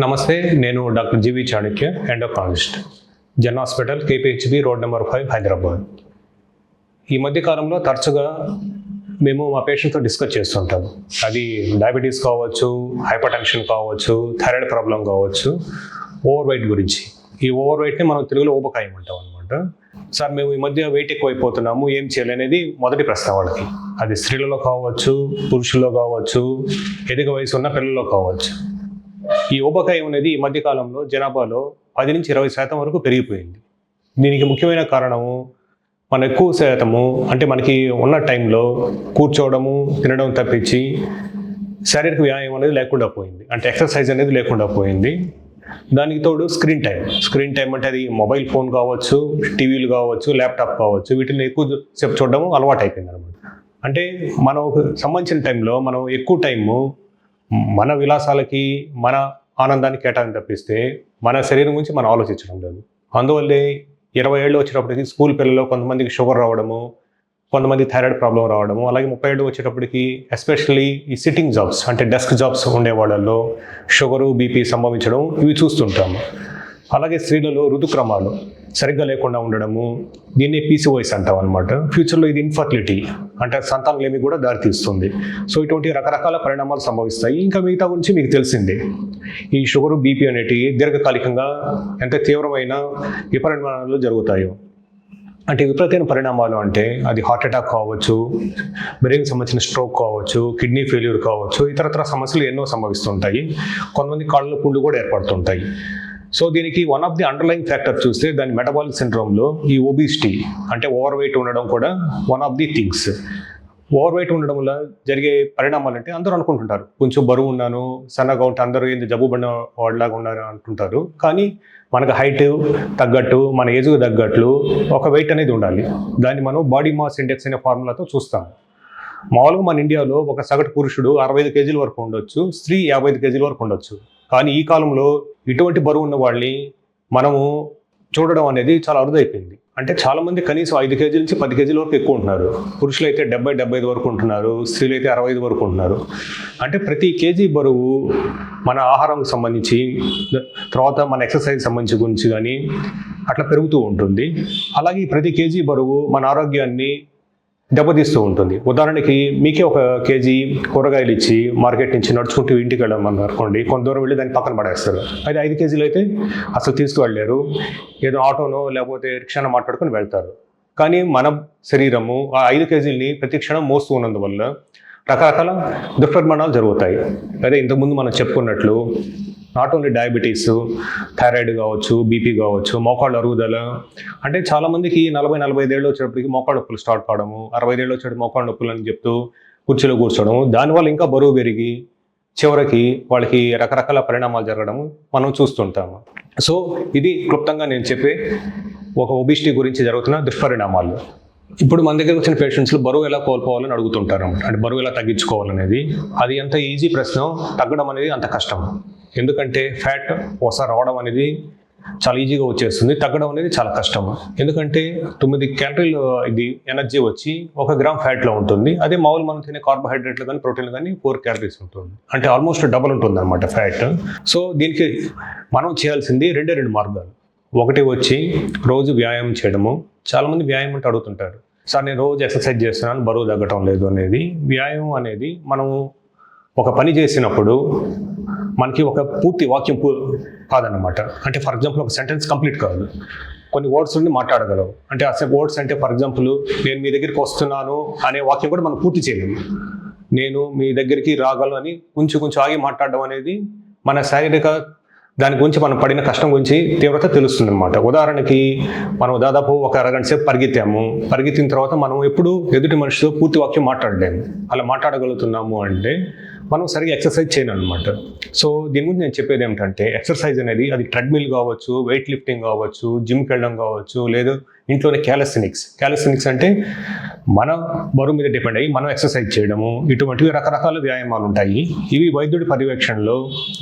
నమస్తే, నేను doctor G V Chanakya, endocrinologist, జన్ hospital, KPHB, road number 5, Hyderabad. ఈ మధ్య కాలంలో తరచుగా మేము మా పేషెంట్తో డిస్కస్ చేస్తుంటాము. అది డయాబెటీస్ కావచ్చు, హైపర్ టెన్షన్ కావచ్చు, థైరాయిడ్ ప్రాబ్లం కావచ్చు, ఓవర్ వెయిట్ గురించి. ఈ ఓవర్ వెయిట్ని మనం తెలుగులో ఊబకాయం అంటాం అనమాట. సార్, మేము ఈ మధ్య వెయిట్ ఎక్కువైపోతున్నాము, ఏం చేయాలి అనేది మొదటి ప్రశ్న వాళ్ళకి. అది స్త్రీలలో కావచ్చు, పురుషుల్లో కావచ్చు, ఎదిగ వయసు ఉన్న పిల్లల్లో కావచ్చు. ఈ ఊబకాయం అనేది ఈ మధ్యకాలంలో జనాభాలో 10-20% వరకు పెరిగిపోయింది. దీనికి ముఖ్యమైన కారణము మన ఎక్కువ శాతము అంటే మనకి ఉన్న టైంలో కూర్చోవడము, తినడం తప్పించి శారీరక వ్యాయామం అనేది లేకుండా పోయింది. అంటే ఎక్సర్సైజ్ అనేది లేకుండా పోయింది. దానికి తోడు స్క్రీన్ టైం అంటే అది మొబైల్ ఫోన్ కావచ్చు, టీవీలు కావచ్చు, ల్యాప్టాప్ కావచ్చు, వీటిని ఎక్కువ సేపు చూడడము అలవాటు అయిపోయింది అనమాట. అంటే మనకు సంబంధించిన టైంలో మనం ఎక్కువ టైము మన విలాసాలకి, మన ఆనందానికి కేటాయించి తప్పిస్తే మన శరీరం గురించి మనం ఆలోచించడం లేదు. అందువల్లే 20 ఏళ్ళు వచ్చేటప్పటికి స్కూల్ పిల్లల్లో కొంతమందికి షుగర్ రావడము, కొంతమంది థైరాయిడ్ ప్రాబ్లం రావడము, అలాగే 30 ఏళ్ళు వచ్చేటప్పటికి ఎస్పెషల్లీ ఈ సిట్టింగ్ జాబ్స్ అంటే డెస్క్ జాబ్స్ ఉండే వాళ్ళల్లో షుగరు, బీపీ సంభవించడం ఇవి చూస్తుంటాము. అలాగే స్త్రీలలో ఋతుక్రమాలు సరిగ్గా లేకుండా ఉండడము, దీన్ని పీసీఓఎస్ అంటాం అనమాట. ఫ్యూచర్లో ఇది ఇన్ఫర్టిలిటీ అంటే సంతానలేమి కూడా దారితీస్తుంది. సో ఇటువంటి రకరకాల పరిణామాలు సంభవిస్తాయి. ఇంకా మిగతా గురించి మీకు తెలిసిందే. ఈ షుగరు, బీపీ అనేటివి దీర్ఘకాలికంగా ఎంత తీవ్రమైన విపరిణామాలు జరుగుతాయో, అంటే విపరీతమైన పరిణామాలు అంటే అది హార్ట్ అటాక్ కావచ్చు, బ్రెయిన్కి సంబంధించిన స్ట్రోక్ కావచ్చు, కిడ్నీ ఫెయిల్యూర్ కావచ్చు, ఇతరత్ర సమస్యలు ఎన్నో సంభవిస్తుంటాయి. కొంతమంది కాళ్ళలో పుండ్లు కూడా ఏర్పడుతుంటాయి. సో దీనికి one of the underline factor చూస్తే దాని మెటబాలిక్ సిండ్రోమ్లో ఈ ఒబిసిటీ అంటే ఓవర్ వెయిట్ ఉండడం కూడా one of the things. Over weight ఉండడం వల్ల జరిగే పరిణామాలు అంటే అందరూ అనుకుంటుంటారు, కొంచెం బరువు ఉన్నాను, సన్నగా ఉంటే అందరూ ఏంది జబ్బు పడిన వాళ్ళలాగా ఉన్నారు అంటుంటారు. కానీ మనకు హైట్ తగ్గట్టు, మన ఏజ్కు తగ్గట్లు ఒక వెయిట్ అనేది ఉండాలి. దాన్ని మనం బాడీ మాస్ ఇండెక్స్ అనే ఫార్ములాతో చూస్తాం. మామూలుగా మన ఇండియాలో ఒక సగటు పురుషుడు 65 కేజీల వరకు ఉండొచ్చు, స్త్రీ 55 కేజీల వరకు ఉండొచ్చు. కానీ ఈ కాలంలో ఇటువంటి బరువు ఉన్న వాళ్ళని మనము చూడడం అనేది చాలా అరుదైపోయింది. అంటే చాలామంది కనీసం 5 కేజీల నుంచి 10 కేజీల వరకు ఎక్కువ ఉంటున్నారు. పురుషులు అయితే 70-75 వరకు ఉంటున్నారు, స్త్రీలు అయితే 65 వరకు ఉంటున్నారు. అంటే ప్రతి కేజీ బరువు మన ఆహారంకి సంబంధించి, తర్వాత మన ఎక్సర్సైజ్ సంబంధించి గురించి కానీ అట్లా పెరుగుతూ ఉంటుంది. అలాగే ప్రతి కేజీ బరువు మన ఆరోగ్యాన్ని దెబ్బతీస్తూ ఉంటుంది. ఉదాహరణకి మీకే ఒక కేజీ కూరగాయలు ఇచ్చి మార్కెట్ నుంచి నడుచుకుంటూ ఇంటికి వెళ్ళమని అనుకోండి, కొంత దూరం వెళ్ళి దాన్ని పక్కన పడేస్తారు. అది 5 కేజీలు అయితే అసలు తీసుకువెళ్ళలేరు, ఏదో ఆటోనో లేకపోతే రిక్షానో మాట్లాడుకొని వెళ్తారు. కానీ మన శరీరము ఆ 5 కేజీలని ప్రతి క్షణం మోస్తూ ఉన్నందువల్ల రకరకాల దుష్పరిమాణాలు జరుగుతాయి. అదే ఇంతకుముందు మనం చెప్పుకున్నట్లు నాట్ ఓన్లీ డయాబెటీస్, థైరాయిడ్ కావచ్చు, బీపీ కావచ్చు, మోకాళ్ళ అరుగుదల. అంటే చాలామందికి 40-45 ఏళ్ళు వచ్చేటప్పటికి మోకాళ్ళ నొప్పులు స్టార్ట్ కావడము, 65 ఏళ్ళు వచ్చేటప్పుడు మోకాళ్ళ నొప్పులు అని చెప్తూ కుర్చీలో కూర్చోవడము, దానివల్ల ఇంకా బరువు పెరిగి చివరికి వాళ్ళకి రకరకాల పరిణామాలు జరగడము మనం చూస్తుంటాము. సో ఇది క్లుప్తంగా నేను చెప్పే ఒక ఒబిసిటీ గురించి జరుగుతున్న దుష్పరిణామాలు. ఇప్పుడు మన దగ్గరకు వచ్చిన పేషెంట్స్లో బరువు ఎలా కోల్పోవాలని అడుగుతుంటారు. అంటే బరువు ఎలా తగ్గించుకోవాలనేది అది ఎంత ఈజీ ప్రశ్న, తగ్గడం అనేది అంత కష్టం. ఎందుకంటే ఫ్యాట్ ఒకసారి రావడం అనేది చాలా ఈజీగా వచ్చేస్తుంది, తగ్గడం అనేది చాలా కష్టం. ఎందుకంటే 9 క్యాలరీలు ఇది ఎనర్జీ వచ్చి 1 గ్రామ్ ఫ్యాట్లో ఉంటుంది. అదే మామూలు మనం తినే కార్బోహైడ్రేట్లు కానీ ప్రోటీన్లు కానీ 4 క్యాలరీస్ ఉంటుంది. అంటే ఆల్మోస్ట్ డబుల్ ఉంటుంది అనమాట ఫ్యాట్. సో దీనికి మనం చేయాల్సింది 2 మార్గాలు. ఒకటి వచ్చి రోజు వ్యాయామం చేయడము. చాలామంది వ్యాయామం అంటే అడుగుతుంటారు, సార్ నేను రోజు ఎక్సర్సైజ్ చేస్తున్నాను, బరువు తగ్గటం లేదు అనేది. వ్యాయామం అనేది మనము ఒక పని చేసినప్పుడు మనకి ఒక పూర్తి వాక్యం కాదన్నమాట. అంటే ఫర్ ఎగ్జాంపుల్ ఒక సెంటెన్స్ కంప్లీట్ కాదు, కొన్ని వర్డ్స్ నుండి మాట్లాడగలవు. అంటే ఆ వర్డ్స్ అంటే ఫర్ ఎగ్జాంపుల్ నేను మీ దగ్గరికి వస్తున్నాను అనే వాక్యం కూడా మనం పూర్తి చేయలేము. నేను మీ దగ్గరికి రాగలను అని కొంచెం ఆగి మాట్లాడడం అనేది మన శారీరక దాని గురించి మనం పడిన కష్టం గురించి తీవ్రత తెలుస్తుంది అనమాట. ఉదాహరణకి మనం దాదాపు ఒక అరగంట సేపు పరిగెత్తిన తర్వాత మనం ఎప్పుడు ఎదుటి మనిషితో పూర్తి వాక్యం మాట్లాడలేము. అలా మాట్లాడగలుగుతున్నాము అంటే మనం సరిగ్గా ఎక్సర్సైజ్ చేయను అనమాట. సో దీని గురించి నేను చెప్పేది ఏమిటంటే, ఎక్సర్సైజ్ అనేది అది ట్రెడ్మిల్ కావచ్చు, వెయిట్ లిఫ్టింగ్ కావచ్చు, జిమ్కి వెళ్ళడం కావచ్చు, లేదా ఇంట్లోనే క్యాలిస్థెనిక్స్ అంటే మన బరువు మీద డిపెండ్ అయ్యి మనం ఎక్సర్సైజ్ చేయడము, ఇటువంటివి రకరకాల వ్యాయామాలు ఉంటాయి. ఇవి వైద్యుడి పర్యవేక్షణలో,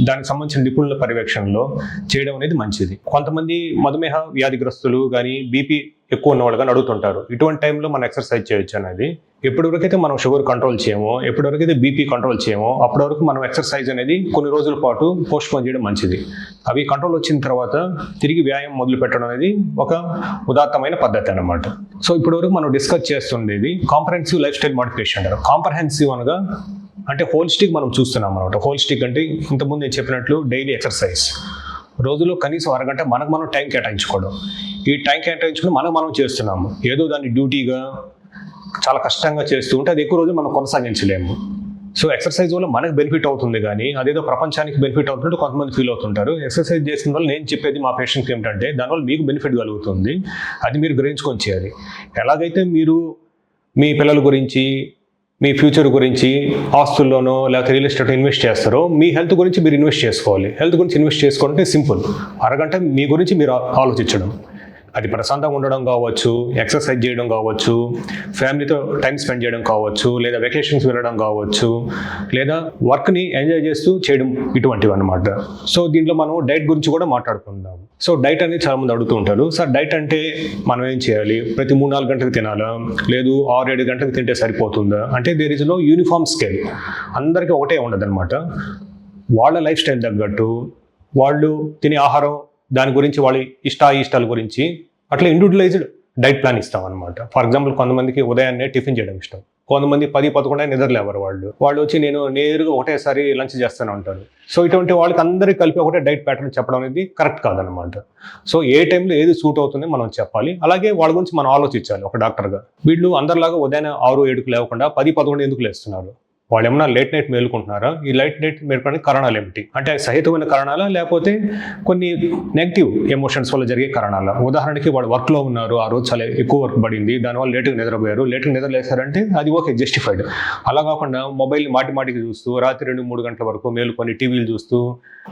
దానికి సంబంధించిన నిపుణుల పర్యవేక్షణలో చేయడం అనేది మంచిది. కొంతమంది మధుమేహ వ్యాధిగ్రస్తులు కానీ బీపీ ఎక్కువ ఉన్నవాళ్ళు కానీ అడుగుతుంటారు, ఇటువంటి టైంలో మనం ఎక్సర్సైజ్ చేయొచ్చు అనేది. ఎప్పటివరకైతే మనం షుగర్ కంట్రోల్ చేయమో, ఎప్పటివరకైతే బీపీ కంట్రోల్ చేయమో, అప్పటి వరకు మనం ఎక్సర్సైజ్ అనేది కొన్ని రోజుల పాటు పోస్ట్పోన్ చేయడం మంచిది. అవి కంట్రోల్ వచ్చిన తర్వాత తిరిగి వ్యాయామం మొదలు పెట్టడం అనేది ఒక ఉదాత్తమైన పద్ధతి అన్నమాట. సో ఇప్పటివరకు మనం డిస్కస్ చేస్తుండేది కాంప్రహెన్సివ్ లైఫ్ స్టైల్ మోడిఫికేషన్ అంటారు. కాంప్రహెన్సివ్ అనగా అంటే హోలిస్టిక్ మనం చూస్తున్నాం అనమాట. హోలిస్టిక్ అంటే ఇంతకుముందు నేను చెప్పినట్లు డైలీ ఎక్సర్సైజ్, రోజులో కనీసం అరగంట మనకు మనం టైం కేటాయించుకోవడం. ఈ టైం కేటాయించుకుని మనం చేస్తున్నాము, ఏదో దాన్ని డ్యూటీగా చాలా కష్టంగా చేస్తూ ఉంటే అది ఎక్కువ రోజు మనం కొనసాగించలేము. సో ఎక్సర్సైజ్ వల్ల మనకు బెనిఫిట్ అవుతుంది కానీ అదేదో ప్రపంచానికి బెనిఫిట్ అవుతుంటే కొంతమంది ఫీల్ అవుతుంటారు. ఎక్సర్సైజ్ చేసిన వల్ల నేను చెప్పేది మా పేషెంట్కి ఏమిటంటే దానివల్ల మీకు బెనిఫిట్ కలుగుతుంది, అది మీరు గ్రహించుకొని చేయాలి. ఎలాగైతే మీరు మీ పిల్లల గురించి, మీ ఫ్యూచర్ గురించి ఆస్తుల్లోనో లేకపోతే రియల్ ఎస్టేట్ ఇన్వెస్ట్ చేస్తారో, మీ హెల్త్ గురించి మీరు ఇన్వెస్ట్ చేసుకోవాలి. హెల్త్ గురించి ఇన్వెస్ట్ చేసుకోవాలంటే సింపుల్, అరగంట మీ గురించి మీరు ఆలోచించడం. అది ప్రశాంతంగా ఉండడం కావచ్చు, ఎక్సర్సైజ్ చేయడం కావచ్చు, ఫ్యామిలీతో టైం స్పెండ్ చేయడం కావచ్చు, లేదా వెకేషన్స్ వెళ్ళడం కావచ్చు, లేదా వర్క్ని ఎంజాయ్ చేస్తూ చేయడం, ఇటువంటివి అన్నమాట. సో దీంట్లో మనం డైట్ గురించి కూడా మాట్లాడుకుందాం. సో డైట్ అనేది చాలామంది అడుగుతూ ఉంటారు, సార్ డైట్ అంటే మనం ఏం చేయాలి, ప్రతి 3-4 గంటలకు తినాలా, లేదు 6-7 గంటలకు తింటే సరిపోతుందా అంటే there is no uniform scale. అందరికీ ఒకటే ఉండదు అనమాట. వాళ్ళ లైఫ్ స్టైల్ తగ్గట్టు, వాళ్ళు తినే ఆహారం దాని గురించి, వాళ్ళ ఇష్టాల గురించి అట్లా ఇండివిజువలైజ్డ్ డైట్ ప్లాన్ ఇస్తాం అనమాట. ఫర్ ఎగ్జాంపుల్ కొంతమందికి ఉదయాన్నే టిఫిన్ చేయడం ఇష్టం, కొంతమంది 10-11 నిద్రలేవారు, వాళ్ళు వచ్చి నేను నేరుగా ఒకటేసారి లంచ్ చేస్తూనే ఉంటారు. సో ఇటువంటి వాళ్ళకి అందరికీ కలిపి ఒకటే డైట్ ప్యాటర్న్ చెప్పడం అనేది కరెక్ట్ కాదనమాట. సో ఏ టైంలో ఏది సూట్ అవుతుంది మనం చెప్పాలి. అలాగే వాళ్ళ గురించి మనం ఆలోచించాలి ఒక డాక్టర్గా. వీళ్ళు అందరిలాగా ఉదయాన్నే 6-7కు లేకుండా 10-11 ఎందుకు లేస్తున్నారు, వాళ్ళు ఏమన్నా లేట్ నైట్ మేలుకుంటున్నారా, ఈ లేట్ నైట్ మేలుకోవడానికి కారణాలు ఏమిటి అంటే సహేతుమైన కారణాలా, లేకపోతే కొన్ని నెగిటివ్ ఎమోషన్స్ వల్ల జరిగే కారణాలా. ఉదాహరణకి వాళ్ళు వర్క్లో ఉన్నారు, ఆ రోజు చాలా ఎక్కువ వర్క్ పడింది, దానివల్ల లేటుగా నిద్రపోయారు, లేటుగా నిద్రలేసారంటే అది ఓకే, జస్టిఫైడ్. అలా కాకుండా మొబైల్ని మాటికి చూస్తూ రాత్రి 2-3 గంటల వరకు మేలుకొని టీవీలు చూస్తూ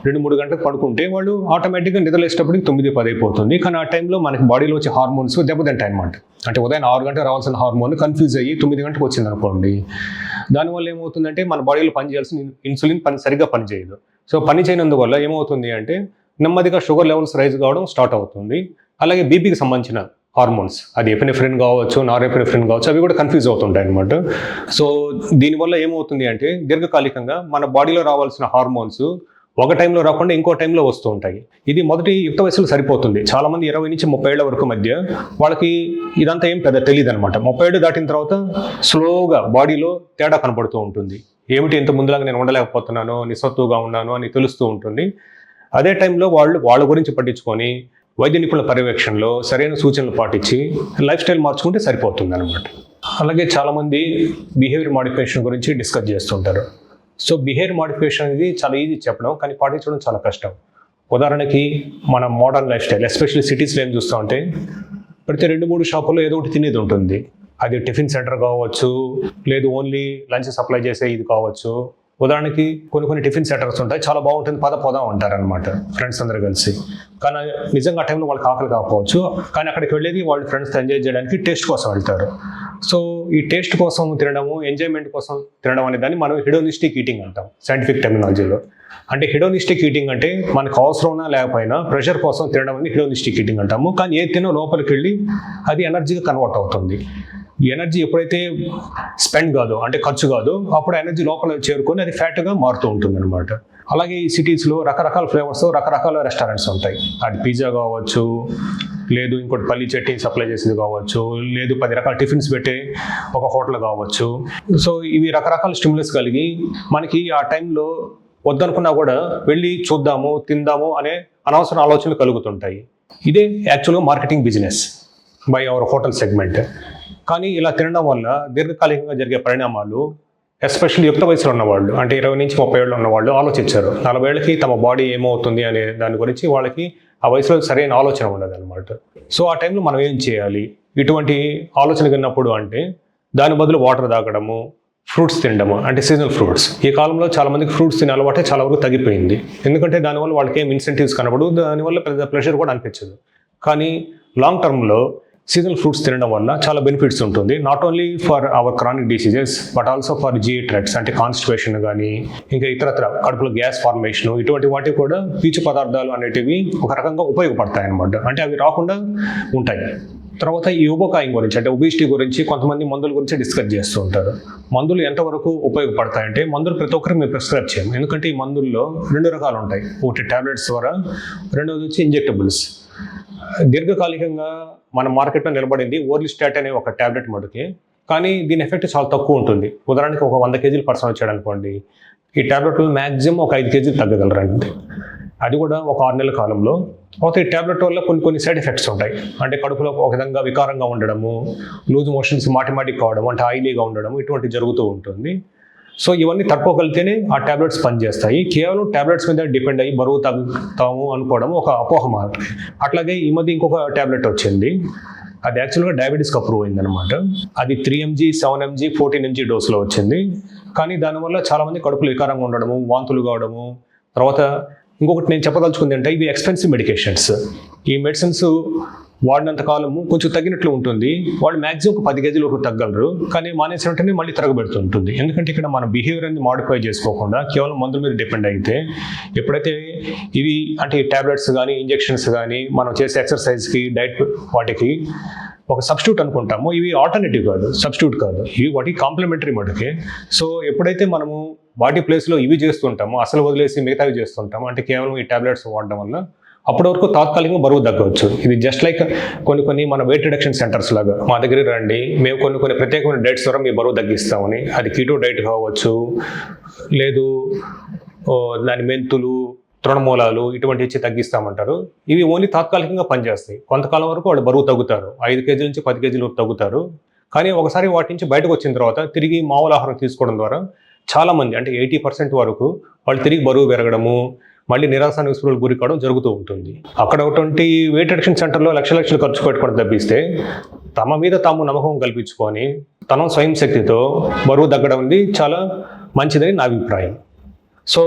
2-3 గంటలకు పడుకుంటే వాళ్ళు ఆటోమేటిక్గా నిద్రలేసేటప్పటికి 9-10 అయిపోతుంది. కానీ ఆ టైంలో మనకి బాడీలో వచ్చే హార్మోన్స్ దెబ్బతింటాయి అనమాట. అంటే ఉదయం 6 గంటలకు రావాల్సిన హార్మోన్ కన్ఫ్యూజ్ అయ్యి 9 గంటలకు వచ్చింది అనుకోండి, దానివల్ల ఏమవుతుందంటే మన బాడీలో పనిచేయాల్సిన ఇన్సులిన్ సరిగ్గా పనిచేయదు. సో పని చేయనందువల్ల ఏమవుతుంది అంటే నెమ్మదిగా షుగర్ లెవెల్స్ రైజ్ కావడం స్టార్ట్ అవుతుంది. అలాగే బీపీకి సంబంధించిన హార్మోన్స్, అది ఎపినెఫ్రిన్ కావచ్చు, నారెపినెఫ్రిన్ కావచ్చు, అవి కూడా కన్ఫ్యూజ్ అవుతుంటాయి అనమాట. సో దీనివల్ల ఏమవుతుంది అంటే దీర్ఘకాలికంగా మన బాడీలో రావాల్సిన హార్మోన్స్ ఒక టైంలో రాకుండా ఇంకో టైంలో వస్తూ ఉంటాయి. ఇది మొదటి యుక్త వయసులో సరిపోతుంది. చాలామంది 20-30 ఏళ్ల వరకు మధ్య వాళ్ళకి ఇదంతా ఏం పెద్ద తెలియదు అనమాట. 30 ఏళ్ళు దాటిన తర్వాత స్లోగా బాడీలో తేడా కనపడుతూ ఉంటుంది. ఏమిటి ఇంత ముందులాగా నేను ఉండలేకపోతున్నాను, నిస్సత్తుగా ఉన్నాను అని తెలుస్తూ ఉంటుంది. అదే టైంలో వాళ్ళ గురించి పట్టించుకొని వైద్య నిపుణుల పర్యవేక్షణలో సరైన సూచనలు పాటించి లైఫ్ స్టైల్ మార్చుకుంటే సరిపోతుంది అనమాట. అలాగే చాలామంది బిహేవియర్ మోడిఫికేషన్ గురించి డిస్కస్ చేస్తుంటారు. సో బిహేవియర్ మోడిఫికేషన్ అనేది చాలా ఈజీ చెప్పడం, కానీ పాటించడం చాలా కష్టం. ఉదాహరణకి మన మోడర్న్ లైఫ్ స్టైల్, ఎస్పెషల్లీ సిటీస్లో ఏం చూస్తూ ఉంటే ప్రతి 2-3 షాపుల్లో ఏదో ఒకటి తినేది ఉంటుంది. అది టిఫిన్ సెంటర్ కావచ్చు, లేదు ఓన్లీ లంచ్ సప్లై చేసే ఇది కావచ్చు. ఉదాహరణకి కొన్ని టిఫిన్ సెంటర్స్ ఉంటాయి, చాలా బాగుంటుంది, పోదాం అంటారనమాట ఫ్రెండ్స్ అందరూ కలిసి. కానీ నిజంగా ఆ టైంలో వాళ్ళకి ఆకలి కాకపోవచ్చు, కానీ అక్కడికి వెళ్ళేది వాళ్ళు ఫ్రెండ్స్తో ఎంజాయ్ చేయడానికి టేస్ట్ కోసం వెళ్తారు. సో ఈ టేస్ట్ కోసం తినడము, ఎంజాయ్మెంట్ కోసం తినడం అనే దాన్ని మనం హెడోనిస్టిక్ ఈటింగ్ అంటాం సైంటిఫిక్ టెర్మినాలజీలో. అంటే హెడోనిస్టిక్ ఈటింగ్ అంటే మనకు అవసరం ఉన్నా లేకపోయినా ప్రెషర్ కోసం తినడం అనేది హెడోనిస్టిక్ ఈటింగ్ అంటాము. కానీ ఏది తినో లోపలికి వెళ్ళి అది ఎనర్జీగా కన్వర్ట్ అవుతుంది. ఈ ఎనర్జీ ఎప్పుడైతే స్పెండ్ కాదో, అంటే ఖర్చు కాదో, అప్పుడు ఎనర్జీ లోపల చేరుకొని అది ఫ్యాట్గా మారుతూ ఉంటుంది అనమాట. అలాగే ఈ సిటీస్లో రకరకాల ఫ్లేవర్స్, రకరకాల రెస్టారెంట్స్ ఉంటాయి. అది పిజ్జా కావచ్చు, లేదు ఇంకోటి పల్లి చట్నీ సప్లై చేసేది కావచ్చు, లేదు 10 రకాల టిఫిన్స్ పెట్టే ఒక హోటల్ కావచ్చు. సో ఇవి రకరకాల స్టిమ్యులస్ కలిగి మనకి ఆ టైంలో వద్దనుకున్నా కూడా వెళ్ళి చూద్దాము, తిందాము అనే అనవసర ఆలోచనలు కలుగుతుంటాయి. ఇదే యాక్చువల్గా marketing business by our hotel segment. కానీ ఇలా తినడం వల్ల దీర్ఘకాలికంగా జరిగే పరిణామాలు, ఎస్పెషల్లీ యుక్త వయసులో ఉన్నవాళ్ళు, అంటే 20-30 ఏళ్ళు ఉన్నవాళ్ళు ఆలోచించారు. 40 ఏళ్ళకి తమ బాడీ ఏమవుతుంది అనే దాని గురించి వాళ్ళకి ఆ వయసులో సరైన ఆలోచన ఉండదు అనమాట. సో ఆ టైంలో మనం ఏం చేయాలి, ఇటువంటి ఆలోచన విన్నప్పుడు అంటే దాని బదులు వాటర్ తాగడము, ఫ్రూట్స్ తినడము, అంటే సీజనల్ ఫ్రూట్స్. ఈ కాలంలో చాలామందికి ఫ్రూట్స్ తినే అలవాటే చాలా వరకు తగ్గిపోయింది. ఎందుకంటే దానివల్ల వాళ్ళకి ఏం ఇన్సెంటివ్స్ కనబడు, దానివల్ల పెద్ద ప్రెషర్ కూడా అనిపించదు. కానీ లాంగ్ టర్మ్లో సీజనల్ ఫ్రూట్స్ తినడం వల్ల చాలా బెనిఫిట్స్ ఉంటుంది. Not only for hour chronic diseases but also for GI tracts అంటే కాన్స్టిపేషన్ కానీ ఇంకా ఇతరత్ర కడుపులో గ్యాస్ ఫార్మేషన్ ఇటువంటి వాటికి కూడా పీచు పదార్థాలు అనేటివి ఒక రకంగా ఉపయోగపడతాయి అన్నమాట. అంటే అవి రాకుండా ఉంటాయి. తర్వాత ఈ ఉబకాయం గురించి అంటే ఒబిసిటీ గురించి కొంతమంది మందుల గురించి డిస్కస్ చేస్తూ ఉంటారు. మందులు ఎంతవరకు ఉపయోగపడతాయంటే మందులు ప్రతి ఒక్కరికి మేము ప్రిస్క్రైబ్ చేయము. ఎందుకంటే ఈ మందుల్లో 2 రకాలు ఉంటాయి. ఒకటి టాబ్లెట్స్ ద్వారా, రెండవది వచ్చి ఇంజెక్టబుల్స్. దీర్ఘకాలికంగా మన మార్కెట్లో నిలబడింది ఓర్లిస్టాట్ అనే ఒక టాబ్లెట్ మటుకే, కానీ దీని ఎఫెక్ట్ చాలా తక్కువ ఉంటుంది. ఉదాహరణకి ఒక 100 కేజీలు పర్సన్ వచ్చాడు అనుకోండి, ఈ టాబ్లెట్లు మ్యాక్సిమం ఒక 5 కేజీలు తగ్గగలరండి. అది కూడా ఒక 6 నెలల కాలంలో. అయితే ఈ టాబ్లెట్ వల్ల కొన్ని సైడ్ ఎఫెక్ట్స్ ఉంటాయి. అంటే కడుపులో ఒక విధంగా వికారంగా ఉండడము, లూజ్ మోషన్స్ మాటిమాటికి కావడం, అంటే ఆయిలీగా ఉండడం ఇటువంటి జరుగుతూ ఉంటుంది. సో ఇవన్నీ తట్టుకోగలిగితేనే ఆ టాబ్లెట్స్ పనిచేస్తాయి. కేవలం టాబ్లెట్స్ మీద డిపెండ్ అయ్యి బరువు తగ్గుతాము అనుకోవడం ఒక అపోహ మాట. అట్లాగే ఈ మధ్య ఇంకొక టాబ్లెట్ వచ్చింది, అది యాక్చువల్గా డయాబెటీస్కి అప్రూవ్ అయింది అనమాట. అది 3 mg, 7 mg, 14 mg డోస్లో వచ్చింది. కానీ దానివల్ల చాలామంది కడుపులు వికారంగా ఉండడము, వాంతులు కావడము. తర్వాత ఇంకొకటి నేను చెప్పదలుచుకుంది అంటే ఇవి ఎక్స్పెన్సివ్ మెడికేషన్స్. ఈ మెడిసిన్స్ వాడినంత కాలము కొంచెం తగ్గినట్లు ఉంటుంది. వాళ్ళు మ్యాక్సిమం ఒక 10 కేజీల వరకు తగ్గలరు, కానీ మానేసిన వెంటనే మళ్ళీ తిరగబెడుతుంటుంది. ఎందుకంటే ఇక్కడ మన బిహేవియర్ అనేది మాడిఫై చేసుకోకుండా కేవలం మందుల మీద డిపెండ్ అయితే, ఎప్పుడైతే ఇవి అంటే టాబ్లెట్స్ కానీ ఇంజెక్షన్స్ కానీ మనం చేసే ఎక్సర్సైజ్కి డైట్ వాటికి ఒక సబ్స్టిట్యూట్ అనుకుంటాము, ఇవి ఆల్టర్నేటివ్ కాదు, సబ్స్టిట్యూట్ కాదు, ఇవి వాటికి కాంప్లిమెంటరీ మటుకే. సో ఎప్పుడైతే మనము వాటి ప్లేస్లో ఇవి చేస్తుంటామో, అసలు వదిలేసి మిగతావి చేస్తుంటాము, అంటే కేవలం ఈ టాబ్లెట్స్ వాడడం వల్ల అప్పటి వరకు తాత్కాలికంగా బరువు తగ్గవచ్చు. ఇది జస్ట్ లైక్ కొన్ని మన వెయిట్ రిడక్షన్ సెంటర్స్ లాగా మా దగ్గర రండి, మేము కొన్ని ప్రత్యేకమైన డైట్స్ ద్వారా మీ బరువు తగ్గిస్తామని. అది కీటో డైట్ కావచ్చు, లేదు దాని మెంతులు, తృణమూలాలు ఇటువంటి ఇచ్చి తగ్గిస్తామంటారు. ఇవి ఓన్లీ తాత్కాలికంగా పనిచేస్తాయి. కొంతకాలం వరకు వాళ్ళు బరువు తగ్గుతారు, 5 కేజీల నుంచి 10 కేజీల వరకు తగ్గుతారు. కానీ ఒకసారి వాటి నుంచి బయటకు వచ్చిన తర్వాత తిరిగి మామూలు ఆహారం తీసుకోవడం ద్వారా చాలామంది అంటే 80% వరకు వాళ్ళు తిరిగి బరువు పెరగడము, మళ్ళీ నిరాశ నిస్పృహలకు గురి కావడం జరుగుతూ ఉంటుంది. అక్కడ ఒకటి వెయిట్ రిడక్షన్ సెంటర్లో లక్షలు ఖర్చు పెట్టుకోవడం తప్పిస్తే తమ మీద తాము నమ్మకం కల్పించుకొని తన స్వయం శక్తితో బరువు తగ్గడం అనేది చాలా మంచిదని నా అభిప్రాయం. సో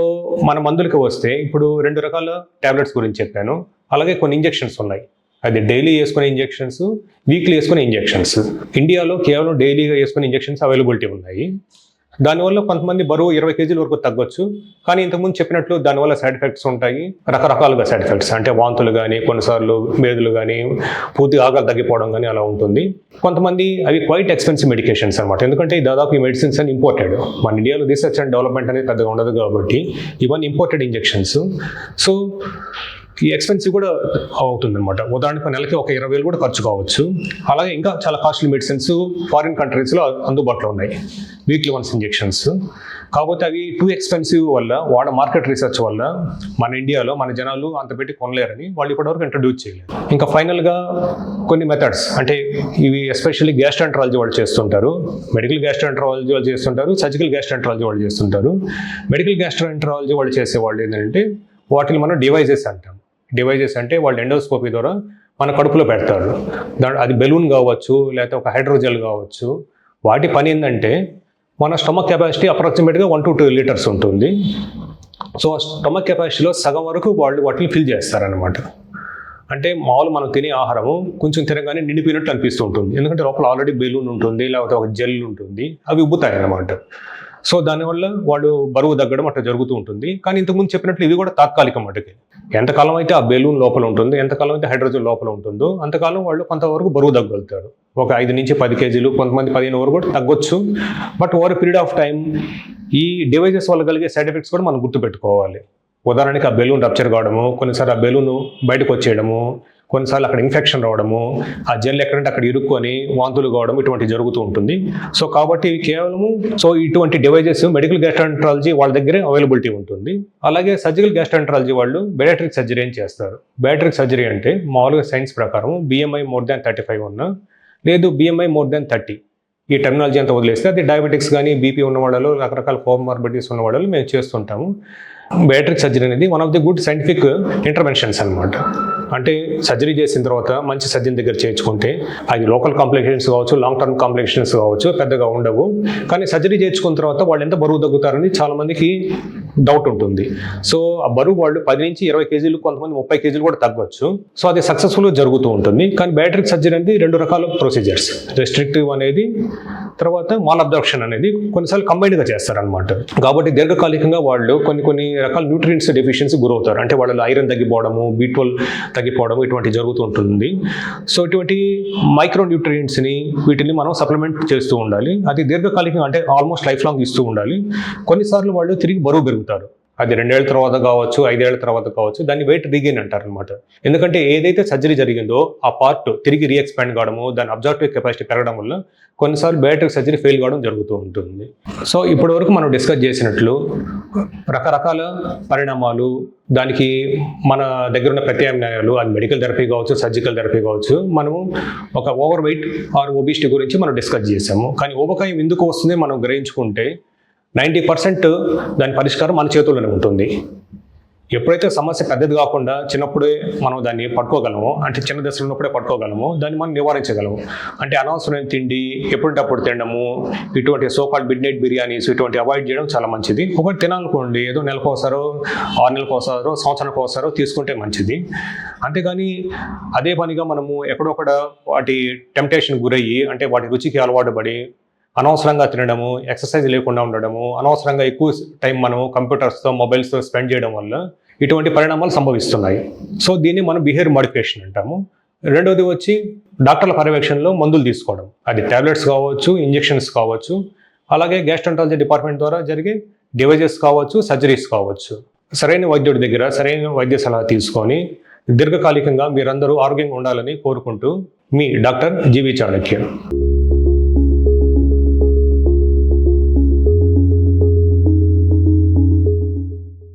మన మందులకి వస్తే ఇప్పుడు 2 రకాల టాబ్లెట్స్ గురించి చెప్పాను. అలాగే కొన్ని ఇంజెక్షన్స్ ఉన్నాయి. అది డైలీ వేసుకునే ఇంజెక్షన్స్, వీక్లీ వేసుకునే ఇంజెక్షన్స్. ఇండియాలో కేవలం డైలీగా వేసుకునే ఇంజెక్షన్స్ అవైలబిలిటీ ఉన్నాయి. దానివల్ల కొంతమంది బరువు 20 కేజీల వరకు తగ్గొచ్చు. కానీ ఇంతకుముందు చెప్పినట్లు దానివల్ల సైడ్ ఎఫెక్ట్స్ ఉంటాయి, రకరకాలుగా సైడ్ ఎఫెక్ట్స్. అంటే వాంతులు కానీ, కొన్నిసార్లు మేదులు కానీ, పూర్తిగా ఆకలి తగ్గిపోవడం కానీ అలా ఉంటుంది. కొంతమంది అవి క్వైట్ ఎక్స్పెన్సివ్ మెడికేషన్స్ అనమాట. ఎందుకంటే దాదాపు ఈ మెడిసిన్స్ అని ఇంపోర్టెడ్. మన ఇండియాలో రీసెర్చ్ అండ్ డెవలప్మెంట్ అనేది పెద్దగా ఉండదు కాబట్టి ఇవన్నీ ఇంపోర్టెడ్ ఇంజెక్షన్స్. సో ఈ ఎక్స్పెన్సివ్ కూడా అవుతుంది అనమాట. ఉదాహరణకు నెలకి ఒక 20,000 కూడా ఖర్చు కావచ్చు. అలాగే ఇంకా చాలా కాస్ట్లీ మెడిసిన్స్ ఫారిన్ కంట్రీస్లో అందుబాటులో ఉన్నాయి, వీక్లీ వన్స్ ఇంజెక్షన్స్. కాకపోతే అవి టూ ఎక్స్పెన్సివ్ వల్ల, వాళ్ళ మార్కెట్ రీసెర్చ్ వల్ల మన ఇండియాలో మన జనాలు అంత పెట్టి కొనలేరని వాళ్ళు ఇప్పటివరకు ఇంట్రడ్యూస్ చేయలేదు. ఇంకా ఫైనల్గా కొన్ని మెథడ్స్ అంటే ఇవి ఎస్పెషల్లీ గ్యాస్ట్రాంట్రాలజీ వాళ్ళు చేస్తుంటారు, మెడికల్ గ్యాస్ట్రాంట్రాలజీ వాళ్ళు చేస్తుంటారు, సర్జికల్ గ్యాస్ట్రాంట్రాలజీ వాళ్ళు చేస్తుంటారు. మెడికల్ గ్యాస్ట్రాంట్రాలజీ వాళ్ళు చేసేవాళ్ళు ఏంటంటే వాటిని మనం డివైజెస్ అంటాం. డివైజెస్ అంటే వాళ్ళు ఎండోస్కోపీ ద్వారా మన కడుపులో పెడతారు. అది బెలూన్ కావచ్చు, లేకపోతే ఒక హైడ్రోజెల్ కావచ్చు. వాటి పని ఏంటంటే మన స్టమక్ కెపాసిటీ అప్రాక్సిమేట్గా 1 to 2 లీటర్స్ ఉంటుంది. సో స్టమక్ కెపాసిటీలో సగం వరకు వాళ్ళు వాటిని ఫిల్ చేస్తారనమాట. అంటే మామూలు మనం తినే ఆహారము కొంచెం తినగానే నిండిపోయినట్టు అనిపిస్తూ ఉంటుంది, ఎందుకంటే లోపల ఆల్రెడీ బెలూన్ ఉంటుంది, లేకపోతే ఒక జెల్ ఉంటుంది, అవి ఉబ్బుతాయి అన్నమాట. సో దానివల్ల వాడు బరువు తగ్గడం అట్లా జరుగుతూ ఉంటుంది. కానీ ఇంతకుముందు చెప్పినట్లు ఇవి కూడా తాత్కాలికం మటుకే. ఎంతకాలం అయితే ఆ బెలూన్ లోపల ఉంటుంది, ఎంతకాలం అయితే హైడ్రోజన్ లోపల ఉంటుందో అంతకాలం వాళ్ళు కొంతవరకు బరువు తగ్గలుగుతారు. ఒక 5 నుంచి 10 కేజీలు, కొంతమంది 15 వరకు కూడా తగ్గొచ్చు. But over period of time ఈ డివైజెస్ వల్ల కలిగే సైడ్ ఎఫెక్ట్స్ కూడా మనం గుర్తుపెట్టుకోవాలి. ఉదాహరణకి ఆ బెలూన్ రప్చర్ కావడము, కొన్నిసార్లు ఆ బెలూన్ బయటకు వచ్చేయడము, కొన్నిసార్లు అక్కడ ఇన్ఫెక్షన్ రావడము, ఆ జెల్ ఎక్కడంటే అక్కడ ఇరుక్కొని వాంతులు కావడం ఇటువంటి జరుగుతూ ఉంటుంది. సో కాబట్టి కేవలము ఇటువంటి డివైజెస్ మెడికల్ గ్యాస్ట్రాంట్రాలజీ వాళ్ళ దగ్గరే అవైలబిలిటీ ఉంటుంది. అలాగే సర్జికల్ గ్యాస్ట్రాంట్రాలజీ వాళ్ళు బెరియాట్రిక్ సర్జరీ అని చేస్తారు. బెరియాట్రిక్ సర్జరీ అంటే మామూలుగా సైన్స్ ప్రకారం BMI more than 35 ఉన్నా, లేదు BMI more than 30, ఈ టెర్మినాలజీ అంతా వదిలేస్తే అది డయాబెటిక్స్ కానీ, బీపీ ఉన్న వాళ్ళు, రకరకాల కోమార్బిడిటీస్ ఉన్న వాళ్ళు మేము చేస్తుంటాము. బయాట్రిక్ సర్జరీ అనేది one of the good scientific interventions అనమాట. అంటే సర్జరీ చేసిన తర్వాత మంచి సర్జన్ దగ్గర చేర్చుకుంటే అది లోకల్ కాంప్లికేషన్స్ కావచ్చు, లాంగ్ టర్మ్ కాంప్లికేషన్స్ కావచ్చు, పెద్దగా ఉండవు. కానీ సర్జరీ చేర్చుకున్న తర్వాత వాళ్ళు ఎంత బరువు తగ్గుతారని చాలామందికి డౌట్ ఉంటుంది. సో ఆ బరువు వాళ్ళు 10 నుంచి 20 కేజీలు, కొంతమంది 30 కేజీలు కూడా తగ్గవచ్చు. సో అది సక్సెస్ఫుల్గా జరుగుతూ ఉంటుంది. కానీ బయాట్రిక్ సర్జరీ అనేది 2 రకాల ప్రొసీజర్స్, రెస్ట్రిక్టివ్ అనేది, తర్వాత మాల్ అబ్జార్ప్షన్ అనేది కొన్నిసార్లు కంబైన్డ్గా చేస్తారనమాట. కాబట్టి దీర్ఘకాలికంగా వాళ్ళు కొన్ని రకాల న్యూట్రియంట్స్ డెఫిషియన్సీ గురవుతారు. అంటే వాళ్ళలో ఐరన్ తగ్గిపోవడము, B12 తగ్గిపోవడం ఇటువంటి జరుగుతూ ఉంటుంది. సో ఇటువంటి మైక్రో న్యూట్రియంట్స్ని వీటిని మనం సప్లిమెంట్ చేస్తూ ఉండాలి. అది దీర్ఘకాలికంగా అంటే ఆల్మోస్ట్ లైఫ్ లాంగ్ ఇస్తూ ఉండాలి. కొన్నిసార్లు వాళ్ళు తిరిగి బరువు పెరుగుతారు. అది 2 ఏళ్ల తర్వాత కావచ్చు, 5 ఏళ్ల తర్వాత కావచ్చు. దాన్ని వెయిట్ రీగెయిన్ అంటారు అనమాట. ఎందుకంటే ఏదైతే సర్జరీ జరిగిందో ఆ పార్ట్ తిరిగి రీఎక్స్పాండ్ కావడము, దాని అబ్జార్ప్టివ్ కెపాసిటీ పెరగడం వల్ల కొన్నిసార్లు బయాట్రిక్ సర్జరీ ఫెయిల్ కావడం జరుగుతూ ఉంటుంది. సో ఇప్పటి వరకు మనం డిస్కస్ చేసినట్లు రకరకాల పరిణామాలు, దానికి మన దగ్గర ఉన్న ప్రత్యామ్నాయాలు, అది మెడికల్ థెరపీ కావచ్చు, సర్జికల్ థెరపీ కావచ్చు, మనము ఒక ఓవర్ వెయిట్ ఆర్ ఒబిసిటీ గురించి మనం డిస్కస్ చేసాము. కానీ ఊబకాయం ఎందుకు వస్తుంది మనం గ్రహించుకుంటే 90% దాని పరిష్కారం మన చేతుల్లోనే ఉంటుంది. ఎప్పుడైతే సమస్య పెద్దది కాకుండా చిన్నప్పుడే మనం దాన్ని పట్టుకోగలమో, అంటే చిన్న దశలో ఉన్నప్పుడే పట్టుకోగలమో, దాన్ని మనం నివారించగలము. అంటే అనవసరమైన తిండి ఎప్పుడంటప్పుడు తినడము, ఇటువంటి సోకాల్డ్ మిడ్ నైట్ బిర్యానీస్ ఇటువంటి అవాయిడ్ చేయడం చాలా మంచిది. ఒకటి తినాలనుకోండి, ఏదో నెలకోసారో, 6 నెలలకోసారో, సంవత్సరానికి ఒకసారో తీసుకుంటే మంచిది. అంతేగాని అదే పనిగా మనము ఎక్కడొక్కడ వాటి టెంప్టేషన్ గురయ్యి, అంటే వాటి రుచికి అలవాటు పడి అనవసరంగా తినడము, ఎక్సర్సైజ్ లేకుండా ఉండడము, అనవసరంగా ఎక్కువ టైం మనము కంప్యూటర్స్తో, మొబైల్స్తో స్పెండ్ చేయడం వల్ల ఇటువంటి పరిణామాలు సంభవిస్తున్నాయి. సో దీన్ని మనం బిహేవియర్ మోడిఫికేషన్ అంటాము. రెండోది వచ్చి డాక్టర్ల పర్యవేక్షణలో మందులు తీసుకోవడం, అది టాబ్లెట్స్ కావచ్చు, ఇంజెక్షన్స్ కావచ్చు, అలాగే గ్యాస్ట్రాంటాలజీ డిపార్ట్మెంట్ ద్వారా జరిగే డివైజెస్ కావచ్చు, సర్జరీస్ కావచ్చు. సరైన వైద్యుడి దగ్గర సరైన వైద్య సలహా తీసుకొని దీర్ఘకాలికంగా మీరందరూ ఆరోగ్యంగా ఉండాలని కోరుకుంటూ మీ డాక్టర్ జీవి చాణక్య.